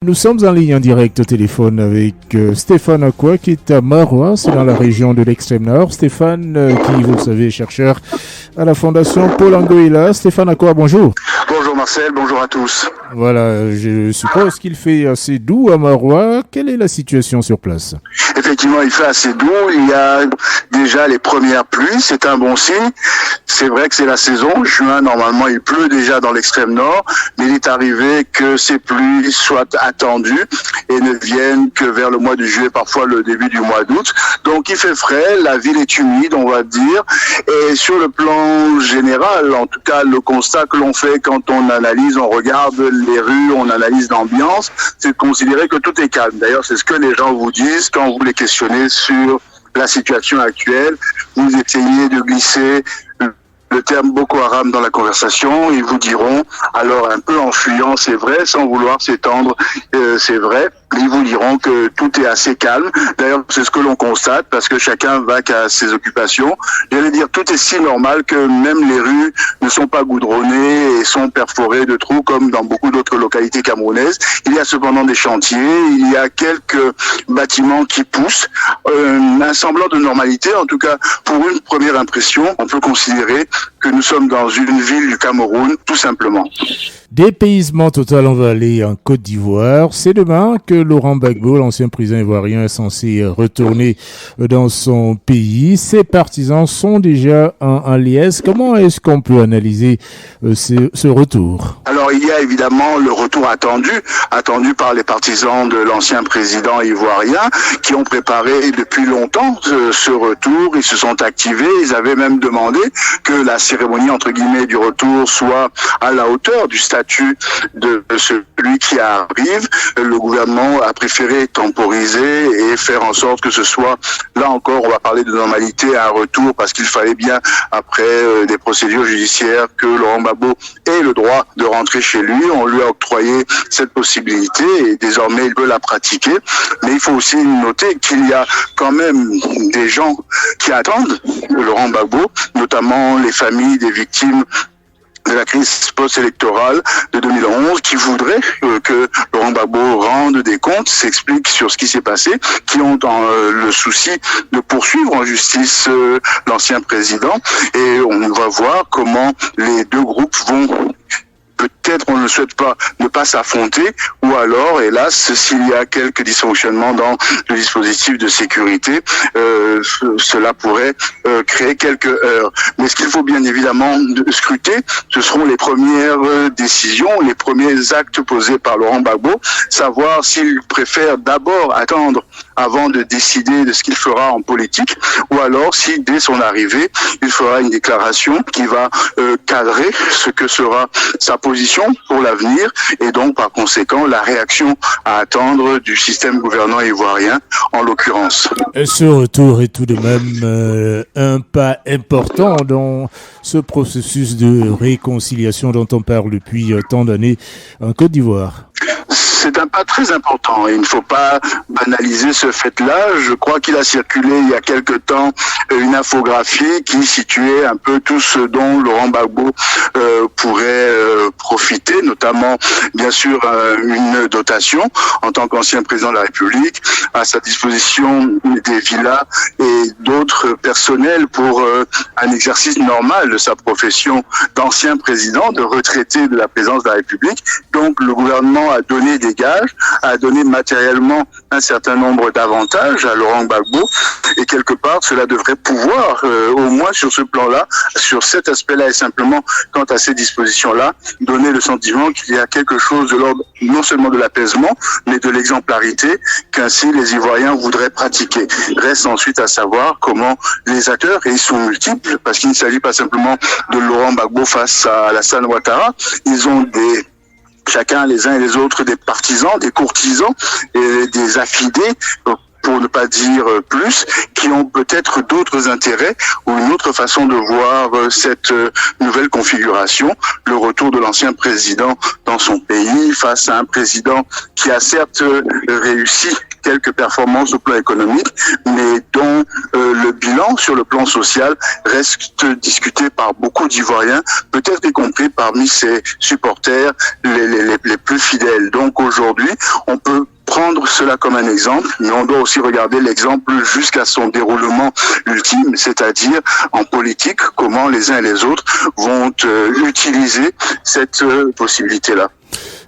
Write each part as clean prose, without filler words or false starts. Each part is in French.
Nous sommes en ligne en direct au téléphone avec Stéphane Akwa qui est à Maroua, c'est dans la région de l'extrême nord. Stéphane, qui vous le savez est chercheur à la Fondation Paul Angoïla. Stéphane Akwa, bonjour. Bonjour Marcel, bonjour à tous. Voilà, je suppose qu'il fait assez doux à Maroua. Quelle est la situation sur place? Effectivement, il fait assez doux, il y a déjà les premières pluies, c'est un bon signe. C'est vrai que c'est la saison, juin normalement il pleut déjà dans l'extrême nord, mais il est arrivé que ces pluies soient attendues et ne viennent que vers le mois de juillet, parfois le début du mois d'août. Donc il fait frais, la ville est humide on va dire, et sur le plan général, en tout cas le constat que l'on fait quand on analyse, on regarde les rues, on analyse l'ambiance, c'est de considérer que tout est calme. D'ailleurs c'est ce que les gens vous disent quand vous les questionnez sur la situation actuelle. Vous essayez de glisser le terme Boko Haram dans la conversation, ils vous diront, alors un peu en fuyant, c'est vrai, sans vouloir s'étendre, c'est vrai, ils vous diront que tout est assez calme. D'ailleurs, c'est ce que l'on constate, parce que chacun va qu'à ses occupations. J'allais dire, tout est si normal que même les rues ne sont pas goudronnées et sont perforées de trous, comme dans beaucoup d'autres localités camerounaises. Il y a cependant des chantiers, il y a quelques bâtiments qui poussent, un semblant de normalité, en tout cas, pour une première impression, on peut considérer que nous sommes dans une ville du Cameroun, tout simplement. Dépaysement total, on va aller en Côte d'Ivoire. C'est demain que Laurent Gbagbo, l'ancien président ivoirien, est censé retourner dans son pays. Ses partisans sont déjà en liesse. Comment est-ce qu'on peut analyser ce retour? Alors, il y a évidemment le retour attendu par les partisans de l'ancien président ivoirien qui ont préparé depuis longtemps ce retour. Ils se sont activés. Ils avaient même demandé que la cérémonie, entre guillemets, du retour soit à la hauteur du statut de celui qui arrive. Le gouvernement a préféré temporiser et faire en sorte que ce soit, là encore, on va parler de normalité, un retour, parce qu'il fallait bien, après des procédures judiciaires, que Laurent Gbagbo ait le droit de rentrer chez lui. On lui a octroyé cette possibilité et désormais il peut la pratiquer. Mais il faut aussi noter qu'il y a quand même des gens qui attendent Laurent Gbagbo, notamment les familles des victimes de la crise post-électorale de 2011, qui voudraient que Laurent Gbagbo rende des comptes, s'explique sur ce qui s'est passé, qui ont le souci de poursuivre en justice l'ancien président. Et on va voir comment les deux groupes vont, peut-être on ne le souhaite pas, ne pas s'affronter, ou alors, hélas, s'il y a quelques dysfonctionnements dans le dispositif de sécurité, cela pourrait créer quelques heurts. Mais ce qu'il faut bien évidemment scruter, ce seront les premières décisions, les premiers actes posés par Laurent Gbagbo, savoir s'il préfère d'abord attendre avant de décider de ce qu'il fera en politique, ou alors si dès son arrivée, il fera une déclaration qui va cadrer ce que sera sa position pour l'avenir, et donc par conséquent la réaction à attendre du système gouvernant ivoirien en l'occurrence. Ce retour est tout de même un pas important dans ce processus de réconciliation dont on parle depuis tant d'années en Côte d'Ivoire. C'est un pas très important et il ne faut pas banaliser ce fait-là. Je crois qu'il a circulé il y a quelque temps une infographie qui situait un peu tout ce dont Laurent Gbagbo pourrait profiter, notamment bien sûr une dotation en tant qu'ancien président de la République, à sa disposition des villas et d'autres personnels pour un exercice normal de sa profession d'ancien président, de retraité de la présidence de la République. Donc le gouvernement a donné des gages, a donné matériellement un certain nombre d'avantages à Laurent Gbagbo, et quelque part cela devrait pouvoir, au moins sur ce plan-là, sur cet aspect-là et simplement quant à ces dispositions-là, donner le sentiment qu'il y a quelque chose de l'ordre non seulement de l'apaisement, mais de l'exemplarité qu'ainsi les Ivoiriens voudraient pratiquer. Reste ensuite à savoir comment les acteurs, et ils sont multiples, parce qu'il ne s'agit pas simplement de Laurent Gbagbo face à Alassane Ouattara, ils ont chacun les uns et les autres des partisans, des courtisans et des affidés, pour ne pas dire plus, qui ont peut-être d'autres intérêts ou une autre façon de voir cette nouvelle configuration, le retour de l'ancien président dans son pays face à un président qui a certes réussi quelques performances au plan économique, mais dont le bilan sur le plan social reste discuté par beaucoup d'Ivoiriens, peut-être y compris parmi ses supporters les plus fidèles. Donc aujourd'hui, on peut prendre cela comme un exemple, mais on doit aussi regarder l'exemple jusqu'à son déroulement ultime, c'est-à-dire en politique, comment les uns et les autres vont utiliser cette possibilité-là.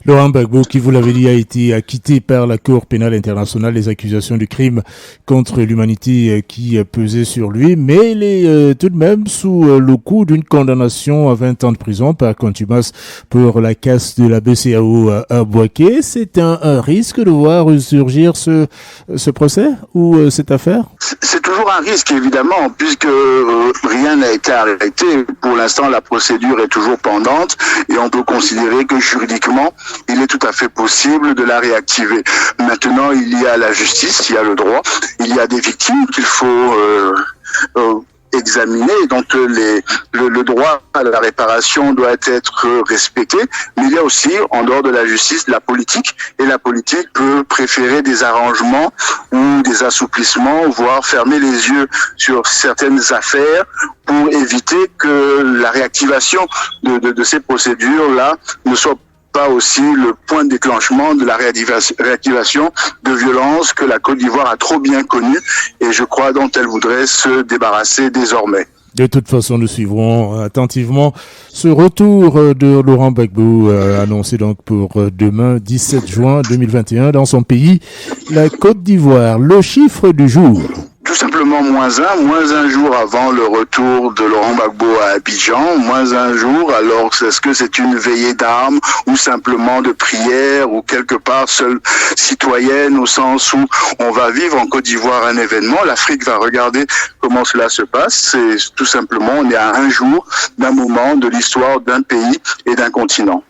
Laurent Gbagbo, qui vous l'avez dit, a été acquitté par la Cour pénale internationale des accusations de crimes contre l'humanité qui pesaient sur lui, mais il est tout de même sous le coup d'une condamnation à 20 ans de prison par contumace pour la casse de la BCEAO à Bouaké. C'est un risque de voir ressurgir ce procès ou cette affaire? C'est toujours un risque, évidemment, puisque rien n'a été arrêté. Pour l'instant, la procédure est toujours pendante et on peut considérer que juridiquement, il est tout à fait possible de la réactiver. Maintenant, il y a la justice, il y a le droit, il y a des victimes qu'il faut examiner. Donc le droit à la réparation doit être respecté, mais il y a aussi, en dehors de la justice, la politique, et la politique peut préférer des arrangements ou des assouplissements, voire fermer les yeux sur certaines affaires pour éviter que la réactivation de ces procédures-là ne soit pas aussi le point de déclenchement de la réactivation de violence que la Côte d'Ivoire a trop bien connue et je crois dont elle voudrait se débarrasser désormais. De toute façon, nous suivrons attentivement ce retour de Laurent Gbagbo annoncé donc pour demain 17 juin 2021 dans son pays, la Côte d'Ivoire. Le chiffre du jour. Tout simplement moins un jour avant le retour de Laurent Gbagbo à Abidjan, moins un jour. Alors, est-ce que c'est une veillée d'armes ou simplement de prière ou quelque part seule citoyenne au sens où on va vivre en Côte d'Ivoire un événement, l'Afrique va regarder comment cela se passe. C'est tout simplement, on est à un jour d'un moment de l'histoire d'un pays et d'un continent.